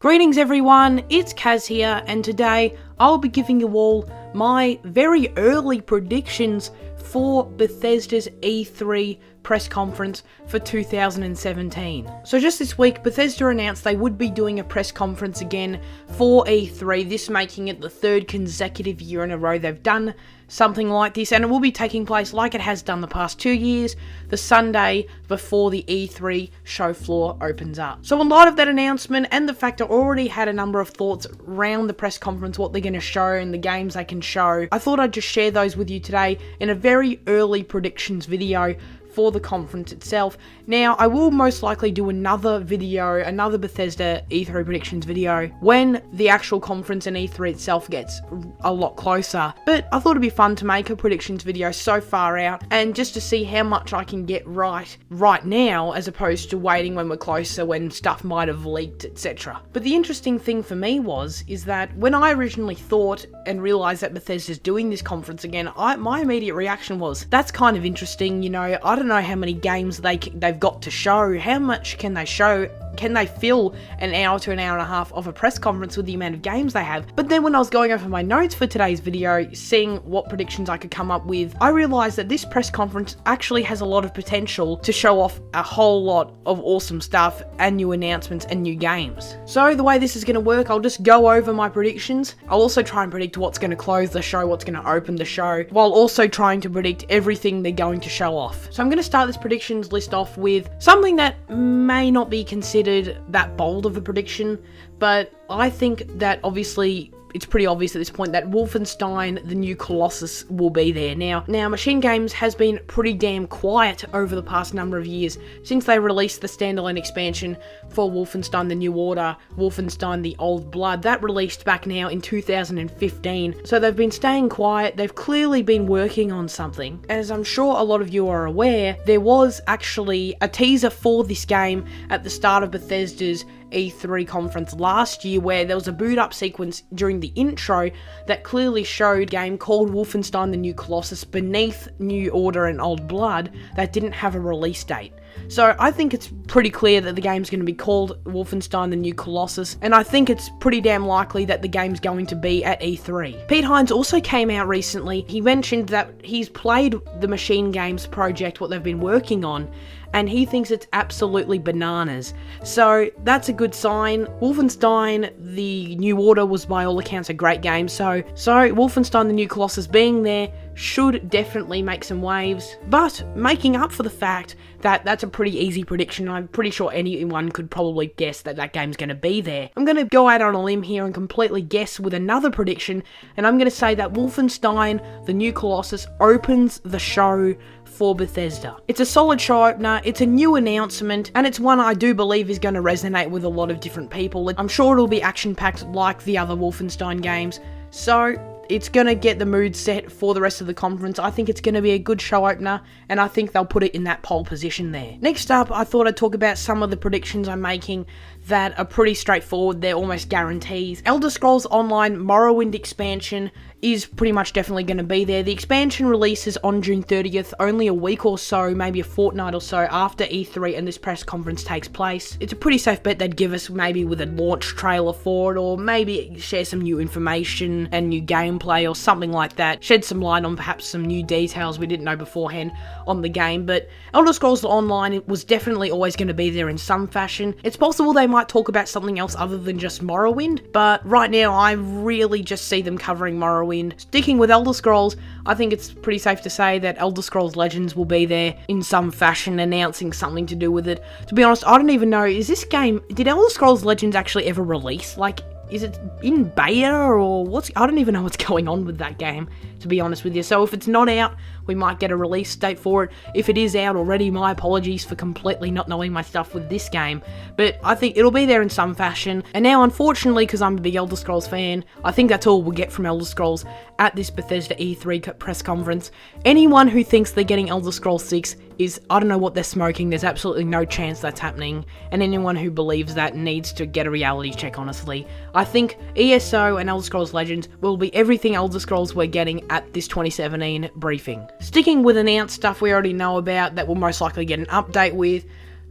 Greetings everyone, it's Kaz here, and today I'll be giving you all my very early predictions for Bethesda's E3 press conference for 2017. So just this week, Bethesda announced they would be doing a press conference again for E3, this making it the third consecutive year in a row they've done something like this, and it will be taking place like it has done the past 2 years, the Sunday before the E3 show floor opens up. So in light of that announcement and the fact I already had a number of thoughts around the press conference, what they're going to show and the games they can show, I thought I'd just share those with you today in a very early predictions video for the conference itself. Now, I will most likely do another video, another Bethesda E3 predictions video, when the actual conference and E3 itself gets a lot closer. But I thought it'd be fun to make a predictions video so far out, and just to see how much I can get right now, as opposed to waiting when we're closer, when stuff might have leaked, etc. But the interesting thing for me is that when I originally thought and realized that Bethesda's doing this conference again, my immediate reaction was, that's kind of interesting, you know. I don't know how many games they've got to show. How much can they show? Can they fill an hour to an hour and a half of a press conference with the amount of games they have? But then when I was going over my notes for today's video, seeing what predictions I could come up with, I realized that this press conference actually has a lot of potential to show off a whole lot of awesome stuff and new announcements and new games. So the way this is going to work, I'll just go over my predictions. I'll also try and predict what's going to close the show, what's going to open the show, while also trying to predict everything they're going to show off. So I'm going to start this predictions list off with something that may not be considered that bold of a prediction, but I think that obviously it's pretty obvious at this point that Wolfenstein, the new Colossus, will be there. Now, Machine Games has been pretty damn quiet over the past number of years since they released the standalone expansion for Wolfenstein the New Order, Wolfenstein the Old Blood. That released back now in 2015. So they've been staying quiet. They've clearly been working on something. As I'm sure a lot of you are aware, there was actually a teaser for this game at the start of Bethesda's E3 conference last year, where there was a boot up sequence during the intro that clearly showed a game called Wolfenstein the New Colossus beneath New Order and Old Blood that didn't have a release date. So I think it's pretty clear that the game's going to be called Wolfenstein the New Colossus, and I think it's pretty damn likely that the game's going to be at E3. Pete Hines also came out recently. He mentioned that he's played the Machine Games project, what they've been working on, and he thinks it's absolutely bananas. So that's a good sign. Wolfenstein the New Order was by all accounts a great game, so Wolfenstein the New Colossus being there should definitely make some waves, but making up for the fact that that's a pretty easy prediction. I'm pretty sure anyone could probably guess that that game's going to be there. I'm going to go out on a limb here and completely guess with another prediction, and I'm going to say that Wolfenstein the New Colossus opens the show for Bethesda. It's a solid show opener, it's a new announcement, and it's one I do believe is going to resonate with a lot of different people. I'm sure it'll be action-packed like the other Wolfenstein games, so it's going to get the mood set for the rest of the conference. I think it's going to be a good show opener, and I think they'll put it in that pole position there. Next up, I thought I'd talk about some of the predictions I'm making that are pretty straightforward. They're almost guarantees. Elder Scrolls Online Morrowind expansion is pretty much definitely going to be there. The expansion releases on June 30th, only a week or so, maybe a fortnight or so after E3 and this press conference takes place. It's a pretty safe bet they'd give us maybe with a launch trailer for it, or maybe share some new information and new gameplay or something like that. Shed some light on perhaps some new details we didn't know beforehand on the game. But Elder Scrolls Online was definitely always going to be there in some fashion. It's possible they might talk about something else other than just Morrowind, but right now I really just see them covering Morrowind. Sticking with Elder Scrolls, I think it's pretty safe to say that Elder Scrolls Legends will be there in some fashion, announcing something to do with it. To be honest, I don't even know, did Elder Scrolls Legends actually ever release? Like, is it in beta or I don't even know what's going on with that game, to be honest with you. So if it's not out, we might get a release date for it. If it is out already, my apologies for completely not knowing my stuff with this game. But I think it'll be there in some fashion. And now, unfortunately, because I'm a big Elder Scrolls fan, I think that's all we'll get from Elder Scrolls at this Bethesda E3 press conference. Anyone who thinks they're getting Elder Scrolls 6 is, I don't know what they're smoking. There's absolutely no chance that's happening. And anyone who believes that needs to get a reality check, honestly. I think ESO and Elder Scrolls Legends will be everything Elder Scrolls we're getting at this 2017 briefing. Sticking with announced stuff we already know about that we'll most likely get an update with,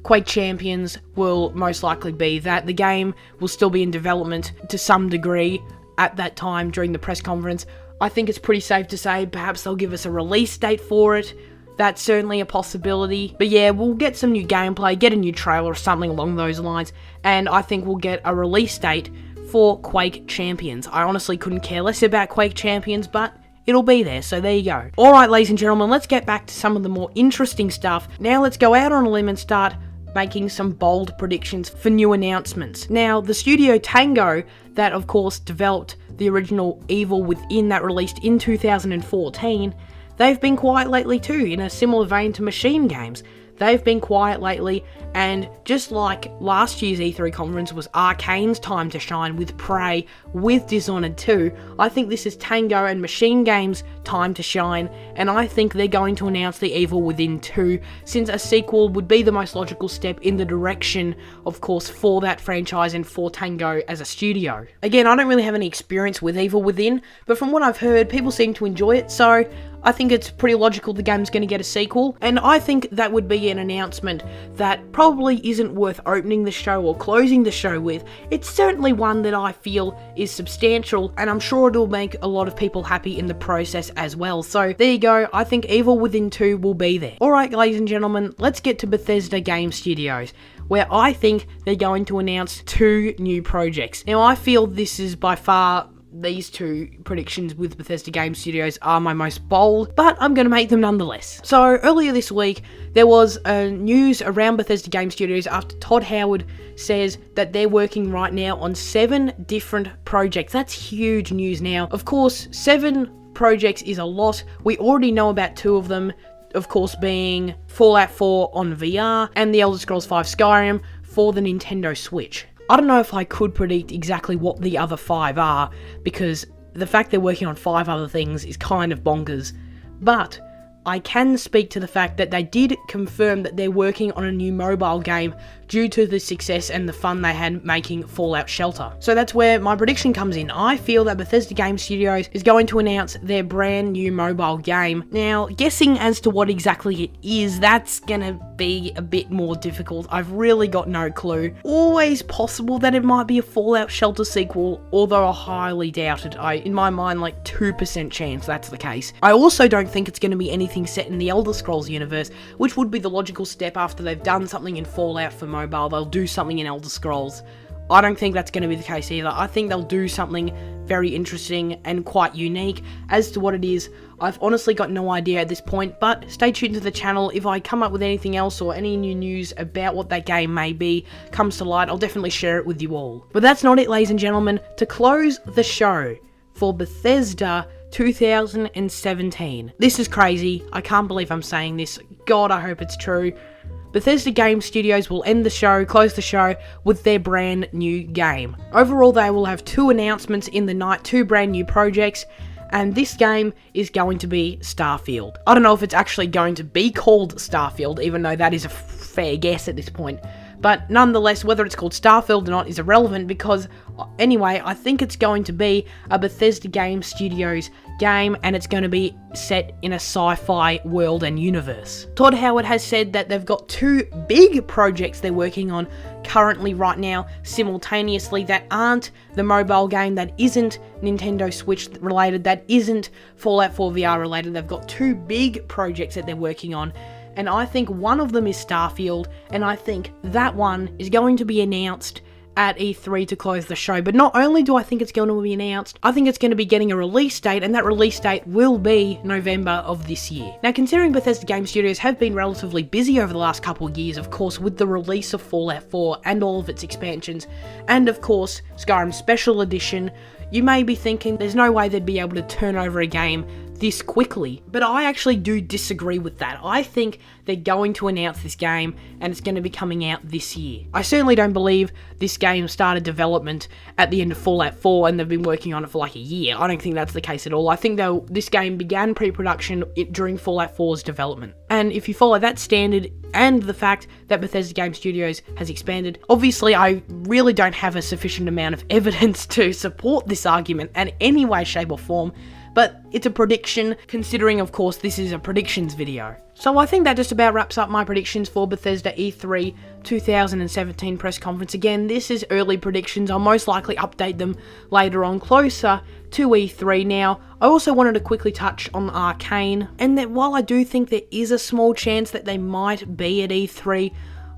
Quake Champions will most likely be that. The game will still be in development to some degree at that time during the press conference. I think it's pretty safe to say perhaps they'll give us a release date for it. That's certainly a possibility. But yeah, we'll get some new gameplay, get a new trailer or something along those lines, and I think we'll get a release date for Quake Champions. I honestly couldn't care less about Quake Champions, but it'll be there, so there you go. Alright, ladies and gentlemen, let's get back to some of the more interesting stuff. Now let's go out on a limb and start making some bold predictions for new announcements. Now, the studio Tango, that of course developed the original Evil Within that released in 2014, they've been quiet lately too, in a similar vein to Machine Games. They've been quiet lately, and just like last year's E3 conference was Arcane's time to shine with Prey, with Dishonored 2, I think this is Tango and Machine Games' time to shine, and I think they're going to announce the Evil Within 2, since a sequel would be the most logical step in the direction, of course, for that franchise and for Tango as a studio. Again, I don't really have any experience with Evil Within, but from what I've heard, people seem to enjoy it, so I think it's pretty logical the game's going to get a sequel, and I think that would be an announcement that probably isn't worth opening the show or closing the show with. It's certainly one that I feel is substantial, and I'm sure it'll make a lot of people happy in the process as well. So there you go, I think Evil Within 2 will be there. Alright, ladies and gentlemen, let's get to Bethesda Game Studios, where I think they're going to announce 2 new projects. Now, I feel this is by far, these 2 predictions with Bethesda Game Studios are my most bold, but I'm going to make them nonetheless. So earlier this week, there was news around Bethesda Game Studios after Todd Howard says that they're working right now on 7 different projects. That's huge news now. Of course, 7 projects is a lot. We already know about 2 of them, of course being Fallout 4 on VR and The Elder Scrolls V Skyrim for the Nintendo Switch. I don't know if I could predict exactly what the other 5 are, because the fact they're working on 5 other things is kind of bonkers, but I can speak to the fact that they did confirm that they're working on a new mobile game due to the success and the fun they had making Fallout Shelter. So that's where my prediction comes in. I feel that Bethesda Game Studios is going to announce their brand new mobile game. Now, guessing as to what exactly it is, that's gonna be a bit more difficult. I've really got no clue. Always possible that it might be a Fallout Shelter sequel, although I highly doubt it. In my mind, like 2% chance that's the case. I also don't think it's gonna be anything set in the Elder Scrolls universe, which would be the logical step after they've done something in Fallout for mobile, they'll do something in Elder Scrolls. I don't think that's going to be the case either. I think they'll do something very interesting and quite unique. As to what it is, I've honestly got no idea at this point, but stay tuned to the channel. If I come up with anything else or any new news about what that game may be comes to light, I'll definitely share it with you all. But that's not it, ladies and gentlemen. To close the show for Bethesda 2017. This is crazy. I can't believe I'm saying this. God, I hope it's true. Bethesda Game Studios will close the show with their brand new game. Overall, they will have 2 announcements in the night, 2 brand new projects, and this game is going to be Starfield. I don't know if it's actually going to be called Starfield, even though that is a fair guess at this point. But nonetheless, whether it's called Starfield or not is irrelevant, because anyway, I think it's going to be a Bethesda Game Studios game, and it's going to be set in a sci-fi world and universe. Todd Howard has said that they've got 2 big projects they're working on currently right now, simultaneously, that aren't the mobile game, that isn't Nintendo Switch related, that isn't Fallout 4 VR related. They've got 2 big projects that they're working on, and I think one of them is Starfield, and I think that one is going to be announced at E3 to close the show. But not only do I think it's going to be announced, I think it's going to be getting a release date, and that release date will be November of this year. Now, considering Bethesda Game Studios have been relatively busy over the last couple of years, of course, with the release of Fallout 4 and all of its expansions, and of course, Skyrim Special Edition, you may be thinking there's no way they'd be able to turn over a game this quickly, but I actually do disagree with that. I think they're going to announce this game, and it's going to be coming out this year. I certainly don't believe this game started development at the end of Fallout 4 and they've been working on it for like a year. I don't think that's the case at all. I think this game began pre-production during Fallout 4's development. And if you follow that standard, and the fact that Bethesda Game Studios has expanded, obviously I really don't have a sufficient amount of evidence to support this argument in any way, shape or form, but it's a prediction, considering of course this is a predictions video. So I think that just about wraps up my predictions for Bethesda E3 2017 press conference. Again, this is early predictions. I'll most likely update them later on, closer to E3. Now, I also wanted to quickly touch on Arcane, and that while I do think there is a small chance that they might be at E3,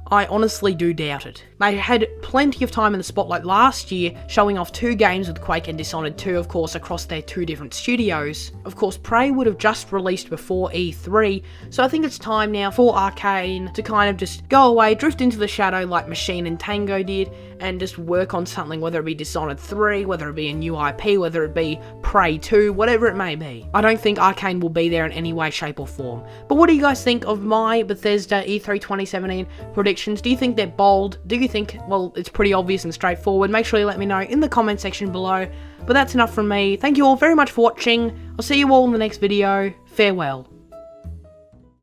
I honestly do doubt it. They had plenty of time in the spotlight last year, showing off 2 games with Quake and Dishonored 2, of course, across their 2 different studios. Of course, Prey would have just released before E3, so I think it's time now for Arcane to kind of just go away, drift into the shadow like Machine and Tango did, and just work on something, whether it be Dishonored 3, whether it be a new IP, whether it be Prey 2, whatever it may be. I don't think Arcane will be there in any way, shape or form. But what do you guys think of my Bethesda E3 2017 predictions? Do you think they're bold? Do you think, well, it's pretty obvious and straightforward? Make sure you let me know in the comment section below. But that's enough from me. Thank you all very much for watching. I'll see you all in the next video. Farewell.